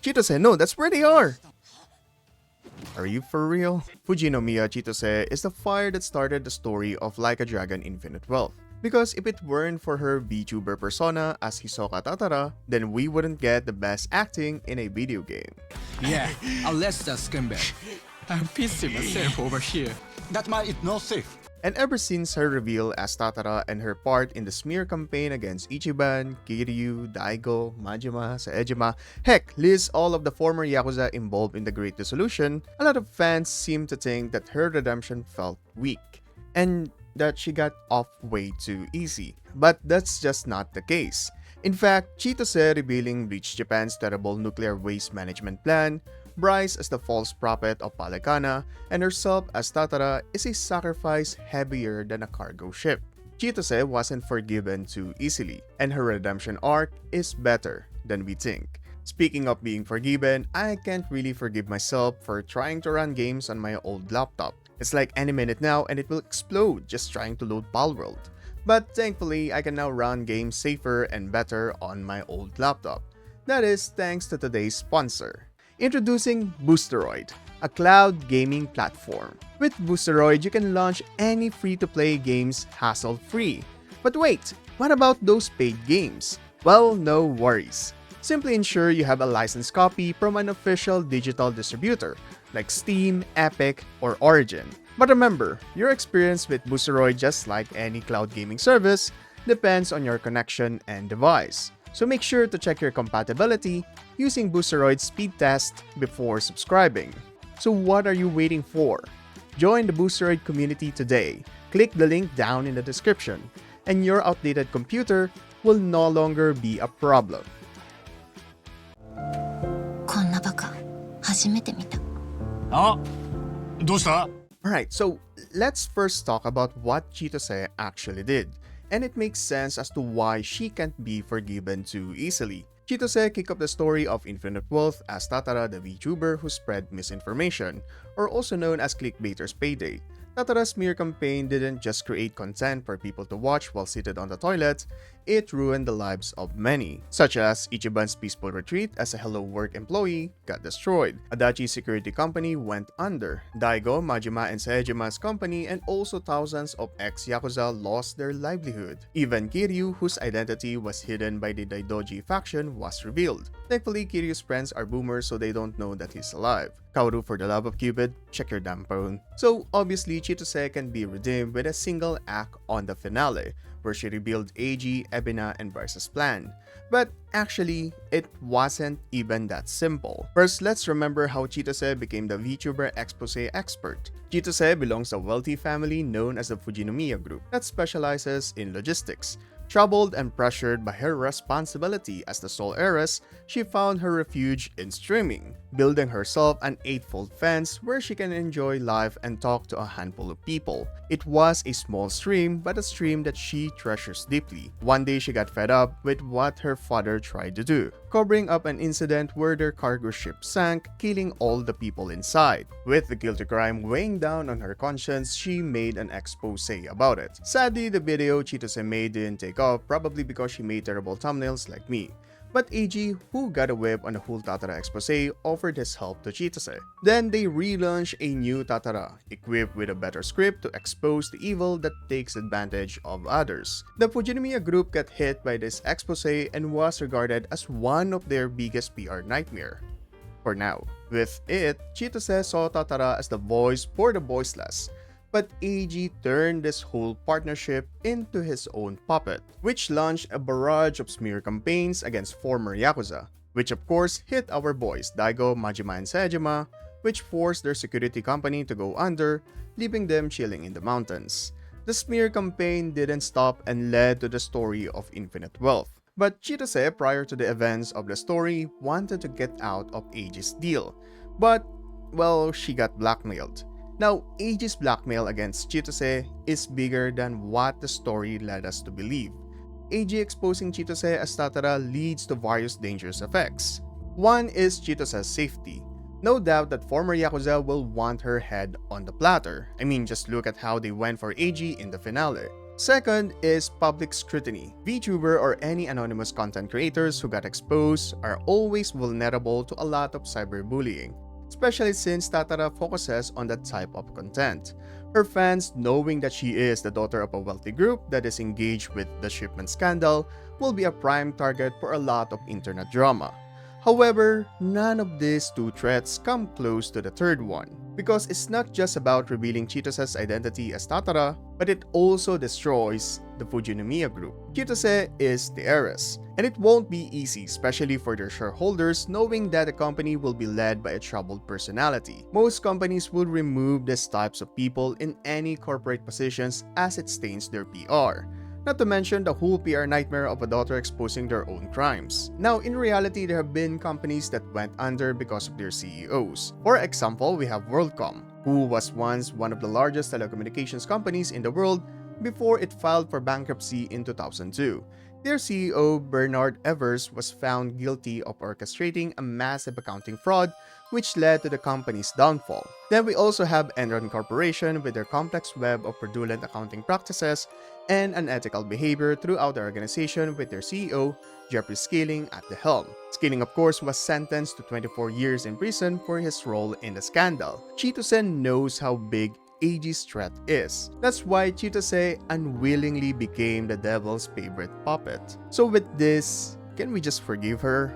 Chitose, no, that's where they are! Are you for real? Fujinomiya Chitose is the fire that started the story of Like a Dragon Infinite Wealth. Because if it weren't for her VTuber persona as Hisoka Tatara, then we wouldn't get the best acting in a video game. Yeah, unless that scumbag. I'm pissing myself over here. That man is not safe. And ever since her reveal as Tatara and her part in the smear campaign against Ichiban, Kiryu, Daigo, Majima, Saejima, heck, lists all of the former Yakuza involved in the Great Dissolution, a lot of fans seem to think that her redemption felt weak, and that she got off way too easy. But that's just not the case. In fact, Chitose revealing Bleach Japan's terrible nuclear waste management plan, Bryce as the false prophet of Palekana, and herself as Tatara is a sacrifice heavier than a cargo ship. Chitose wasn't forgiven too easily, and her redemption arc is better than we think. Speaking of being forgiven, I can't really forgive myself for trying to run games on my old laptop. It's like any minute now and it will explode just trying to load Palworld. But thankfully, I can now run games safer and better on my old laptop. That is thanks to today's sponsor. Introducing Boosteroid, a cloud gaming platform. With Boosteroid, you can launch any free-to-play games hassle-free. But wait, what about those paid games? Well, no worries. Simply ensure you have a licensed copy from an official digital distributor like Steam, Epic, or Origin. But remember, your experience with Boosteroid, just like any cloud gaming service, depends on your connection and device. So make sure to check your compatibility using Boosteroid's speed test before subscribing. So what are you waiting for? Join the Boosteroid community today. Click the link down in the description, and your outdated computer will no longer be a problem. こんなバカ初めて見た。あ、どうした? Alright, so let's first talk about what Chitose actually did, and it makes sense as to why she can't be forgiven too easily. Chitose kicked off the story of Infinite Wealth as Tatara, the VTuber who spread misinformation, or also known as Clickbaiter's Payday. Tatara's smear campaign didn't just create content for people to watch while seated on the toilet, it ruined the lives of many, such as Ichiban's peaceful retreat as a Hello Work employee got destroyed, Adachi's security company went under, Daigo, Majima, and Saejima's company, and also thousands of ex-Yakuza lost their livelihood. Even Kiryu, whose identity was hidden by the Daidoji faction, was revealed. Thankfully, Kiryu's friends are boomers so they don't know that he's alive. Kaoru, for the love of Cupid, check your damn phone. So obviously, Chitose can be redeemed with a single act on the finale, where she revealed Eiji, Ebina, and Bryce's plan. But actually, it wasn't even that simple. First, let's remember how Chitose became the VTuber expose expert. Chitose belongs to a wealthy family known as the Fujinomiya Group that specializes in logistics. Troubled and pressured by her responsibility as the sole heiress, she found her refuge in streaming, building herself an 8-fold fence where she can enjoy life and talk to a handful of people. It was a small stream, but a stream that she treasures deeply. One day she got fed up with what her father tried to do, covering up an incident where their cargo ship sank, killing all the people inside. With the guilty crime weighing down on her conscience, she made an expose about it. Sadly, the video Chitose made didn't take off, probably because she made terrible thumbnails like me. But Eiji, who got a whip on the whole Tatara expose, offered his help to Chitose. Then they relaunched a new Tatara, equipped with a better script to expose the evil that takes advantage of others. The Fujinomiya Group got hit by this expose and was regarded as one of their biggest PR nightmare. For now. With it, Chitose saw Tatara as the voice for the voiceless. But Eiji turned this whole partnership into his own puppet, which launched a barrage of smear campaigns against former Yakuza, which of course hit our boys Daigo, Majima, and Saejima, which forced their security company to go under, leaving them chilling in the mountains. The smear campaign didn't stop and led to the story of Infinite Wealth. But Chitose, prior to the events of the story, wanted to get out of Eiji's deal. But, well, she got blackmailed. Now, Eiji's blackmail against Chitose is bigger than what the story led us to believe. Eiji exposing Chitose as Tatara leads to various dangerous effects. One is Chitose's safety. No doubt that former Yakuza will want her head on the platter. I mean, just look at how they went for Eiji in the finale. Second is public scrutiny. VTuber or any anonymous content creators who got exposed are always vulnerable to a lot of cyberbullying, especially since Tatara focuses on that type of content. Her fans, knowing that she is the daughter of a wealthy group that is engaged with the shipment scandal, will be a prime target for a lot of internet drama. However, none of these two threats come close to the third one, because it's not just about revealing Chitose's identity as Tatara, but it also destroys the Fujinomiya group. Chitose is the heiress, and it won't be easy, especially for their shareholders, knowing that the company will be led by a troubled personality. Most companies will remove these types of people in any corporate positions as it stains their PR. Not to mention the whole PR nightmare of a daughter exposing their own crimes. Now, in reality, there have been companies that went under because of their CEOs. For example, we have WorldCom, who was once one of the largest telecommunications companies in the world before it filed for bankruptcy in 2002. Their CEO, Bernard Evers, was found guilty of orchestrating a massive accounting fraud which led to the company's downfall. Then we also have Enron Corporation with their complex web of fraudulent accounting practices and unethical behavior throughout the organization with their CEO, Jeffrey Skilling, at the helm. Skilling, of course, was sentenced to 24 years in prison for his role in the scandal. Chitose knows how big Eiji's threat is. That's why Chitose unwillingly became the devil's favorite puppet. So with this, can we just forgive her?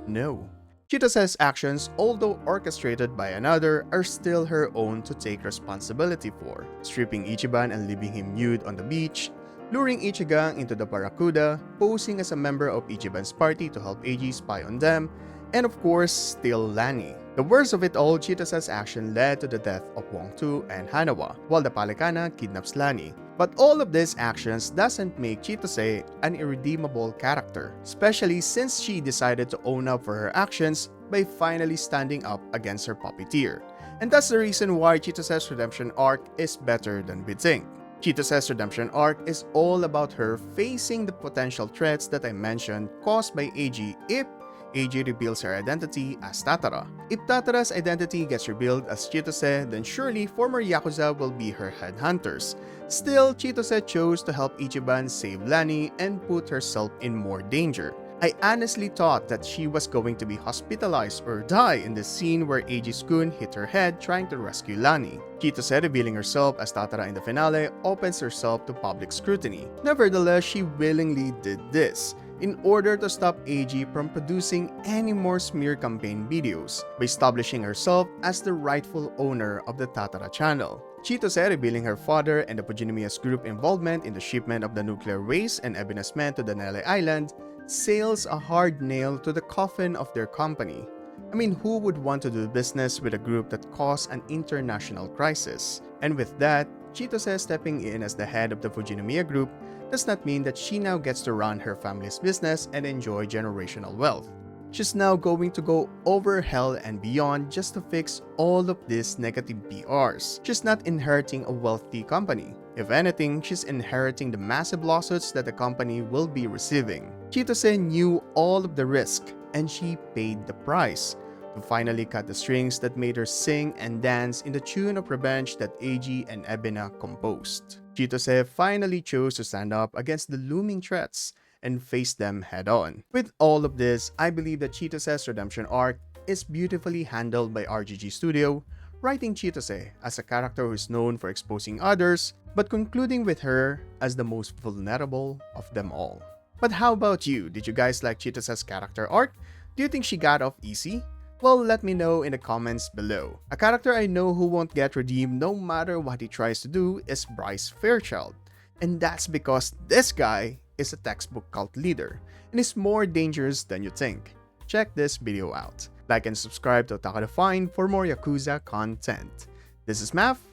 No. Chitose's actions, although orchestrated by another, are still her own to take responsibility for. Stripping Ichiban and leaving him nude on the beach, luring Ichiban into the Barracuda, posing as a member of Ichiban's party to help Eiji spy on them, and of course, steal Lani. The worst of it all, Chitose's action led to the death of Wong-Tu and Hanawa, while the Palikana kidnaps Lani. But all of these actions doesn't make Chitose an irredeemable character, especially since she decided to own up for her actions by finally standing up against her puppeteer. And that's the reason why Chitose's Redemption Arc is better than we think. Chitose's Redemption Arc is all about her facing the potential threats that I mentioned caused by Eiji if Eiji reveals her identity as Tatara. If Tatara's identity gets revealed as Chitose, then surely former Yakuza will be her headhunters. Still, Chitose chose to help Ichiban save Lani and put herself in more danger. I honestly thought that she was going to be hospitalized or die in the scene where Eiji's goon hit her head trying to rescue Lani. Chitose revealing herself as Tatara in the finale opens herself to public scrutiny. Nevertheless, she willingly did this in order to stop Eiji from producing any more smear campaign videos by establishing herself as the rightful owner of the Tatara channel. Chitose revealing her father and the Fujinomiya's group involvement in the shipment of the nuclear waste and ebenezer men to Danele Island sails a hard nail to the coffin of their company. I mean, who would want to do business with a group that caused an international crisis? And with that, Chitose stepping in as the head of the Fujinomiya group does not mean that she now gets to run her family's business and enjoy generational wealth. She's now going to go over hell and beyond just to fix all of these negative PRs. She's not inheriting a wealthy company. If anything, she's inheriting the massive lawsuits that the company will be receiving. Chitose knew all of the risk, and she paid the price to finally cut the strings that made her sing and dance in the tune of revenge that Eiji and Ebina composed. Chitose finally chose to stand up against the looming threats and face them head-on. With all of this, I believe that Chitose's Redemption Arc is beautifully handled by RGG Studio, writing Chitose as a character who is known for exposing others, but concluding with her as the most vulnerable of them all. But how about you? Did you guys like Chitose's character arc? Do you think she got off easy? Well, let me know in the comments below. A character I know who won't get redeemed no matter what he tries to do is Bryce Fairchild. And that's because this guy is a textbook cult leader and is more dangerous than you think. Check this video out. Like and subscribe to Otaku Define for more Yakuza content. This is Math,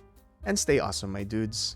and stay awesome, my dudes.